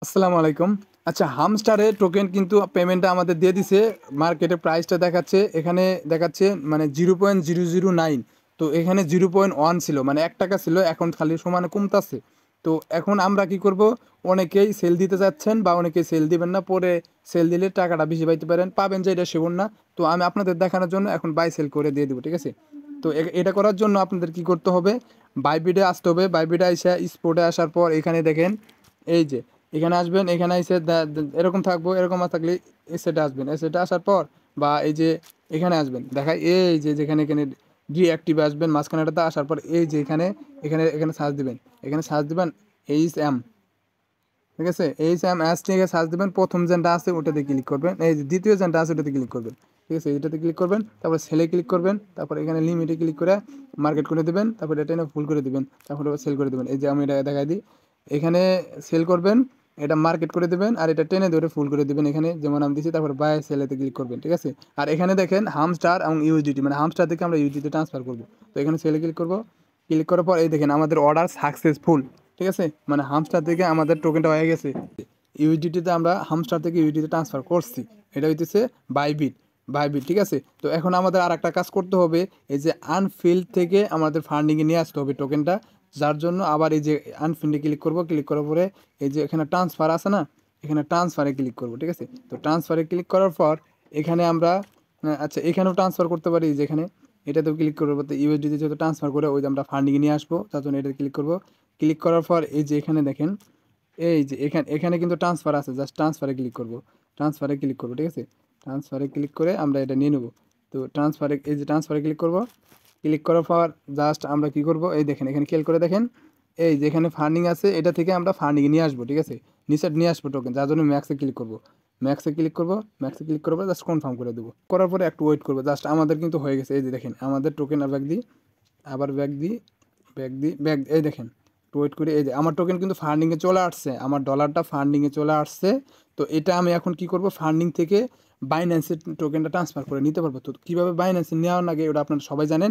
আসসালামু আলাইকুম। আচ্ছা, হামস্টারের টোকেন কিন্তু পেমেন্টটা আমাদের দিয়ে দিছে। মার্কেটে প্রাইসটা দেখাচ্ছে, এখানে দেখাচ্ছে মানে 0.009। তো এখানে 0.1 ছিল, মানে ৳১ ছিল, এখন খালি সমানে কমতাছে। তো এখন আমরা কি করব? অনেকেই সেল দিতে চাচ্ছেন বা অনেকেই সেল দিবেন না। পরে সেল দিলে টাকাটা বেশি পাইতে পারেন। পাবেন যে এটা শিওর না। তো আমি আপনাদের দেখানোর জন্য এখন বাই সেল করে দিয়ে দিব, ঠিক আছে? তো এটা করার জন্য আপনাদের কি করতে হবে? বাইবিটে আসতে হবে। বাইবিটে আইসা স্পটে আসার পর এখানে দেখেন, এই যে এখানে আসবেন, এখানে এসে এরকম থাকবো, এরকম থাকলে এই সেটে আসবেন, এই সেটে আসার পর বা এই যে এখানে আসবেন, দেখাই এই যে যেখানে এখানে ডিঅ্যাক্টিভে আসবেন, মাঝখানেটাতে আসার পর এই যে এখানে এখানে এখানে সার্চ দিবেন, এখানে সার্চ দিবেন HM, ঠিক আছে? HMS থেকে সার্চ দিবেন, প্রথম যেটা আছে ওটাতে ক্লিক করবেন, এই যে দ্বিতীয় যেটা আছে ওটাতে ক্লিক করবেন, ঠিক আছে? এটাতে ক্লিক করবেন, তারপর সেলে ক্লিক করবেন, তারপর এখানে লিমিটে ক্লিক করে মার্কেট করে দেবেন, তারপর এটা এনে ফুল করে দিবেন, তারপর সেল করে দেবেন। এই যে আমি এটা দেখাই দিই, এখানে সেল করবেন, এটা মার্কেট করে দেবেন, আর এটা টেনে ধরে ফুল করে দেবেন এখানে যেমন আমি দিচ্ছি, তারপর বাই সেলেতে ক্লিক করবেন, ঠিক আছে? আর এখানে দেখেন হামস্টার এবং ইউএসডিটি, মানে হামস্টার থেকে আমরা ইউএসডিতে ট্রান্সফার করবো। তো এখানে সেলে ক্লিক করবো, ক্লিক করার পর এই দেখেন আমাদের অর্ডার সাকসেসফুল, ঠিক আছে? মানে হামস্টার থেকে আমাদের টোকেনটা হয়ে গেছে। ইউএসডিটিতে আমরা হামস্টার থেকে ইউএসডিতে ট্রান্সফার করছি। এটা হইতেছে বাইবিট, বাইবিট, ঠিক আছে? তো এখন আমাদের আর একটা কাজ করতে হবে, এই যে আনফিল্ড থেকে আমাদের ফান্ডিংয়ে নিয়ে আসতে হবে টোকেনটা, যার জন্য আবার এই যে আনফিল্ডে ক্লিক করব, ক্লিক করার পরে এই যে এখানে ট্রান্সফার আছে না, এখানে ট্রান্সফারে ক্লিক করব, ঠিক আছে? তো ট্রান্সফারে ক্লিক করার পর এখানে আমরা আচ্ছা এখানেও ট্রান্সফার করতে পারি, যেখানে এটাতেও ক্লিক করবো, তো ইউএসডিতে যেহেতু ট্রান্সফার করে ওই যে আমরা ফান্ডিংয়ে নিয়ে আসবো, তার জন্য এটা ক্লিক করব। ক্লিক করার পর এই যে এখানে দেখেন, এই যে এখানে এখানে কিন্তু ট্রান্সফার আছে, জাস্ট ট্রান্সফারে ক্লিক করব, ট্রান্সফারে ক্লিক করব, ঠিক আছে? ট্রান্সফারে ক্লিক করে আমরা এটা নিয়ে নেব। তো ট্রান্সফারে এই যে ট্রান্সফারে ক্লিক করব, ক্লিক করার পর জাস্ট আমরা কি করব, এই দেখেন এখানে খেয়াল করে দেখেন, এই যে এখানে ফান্ডিং আছে, এটা থেকে আমরা ফান্ডিংয়ে নিয়ে আসবো, ঠিক আছে? নিচে নিয়ে আসবো টোকেন, যার জন্য ম্যাক্সে ক্লিক করব, ম্যাক্সে ক্লিক করব, ম্যাক্সে ক্লিক করবো, জাস্ট কনফার্ম করে দেবো। করার পরে একটু ওয়েট করবো, জাস্ট আমাদের কিন্তু হয়ে গেছে। এই যে দেখেন আমাদের টোকেন আর ব্যাক দিই, আবার ব্যাক দিই, ব্যাক দিই, ব্যাক, এই দেখেন একটু ওয়েট করি, এই যে আমার টোকেন কিন্তু ফান্ডিংয়ে চলে আসছে, আমার ডলারটা ফান্ডিংয়ে চলে আসছে। তো এটা আমি এখন কি করব, ফান্ডিং থেকে বাইন্যান্সের টোকেনটা ট্রান্সফার করে নিতে পারবো। তো কীভাবে বাইন্যান্সে নেওয়ার আগে ওটা আপনারা সবাই জানেন,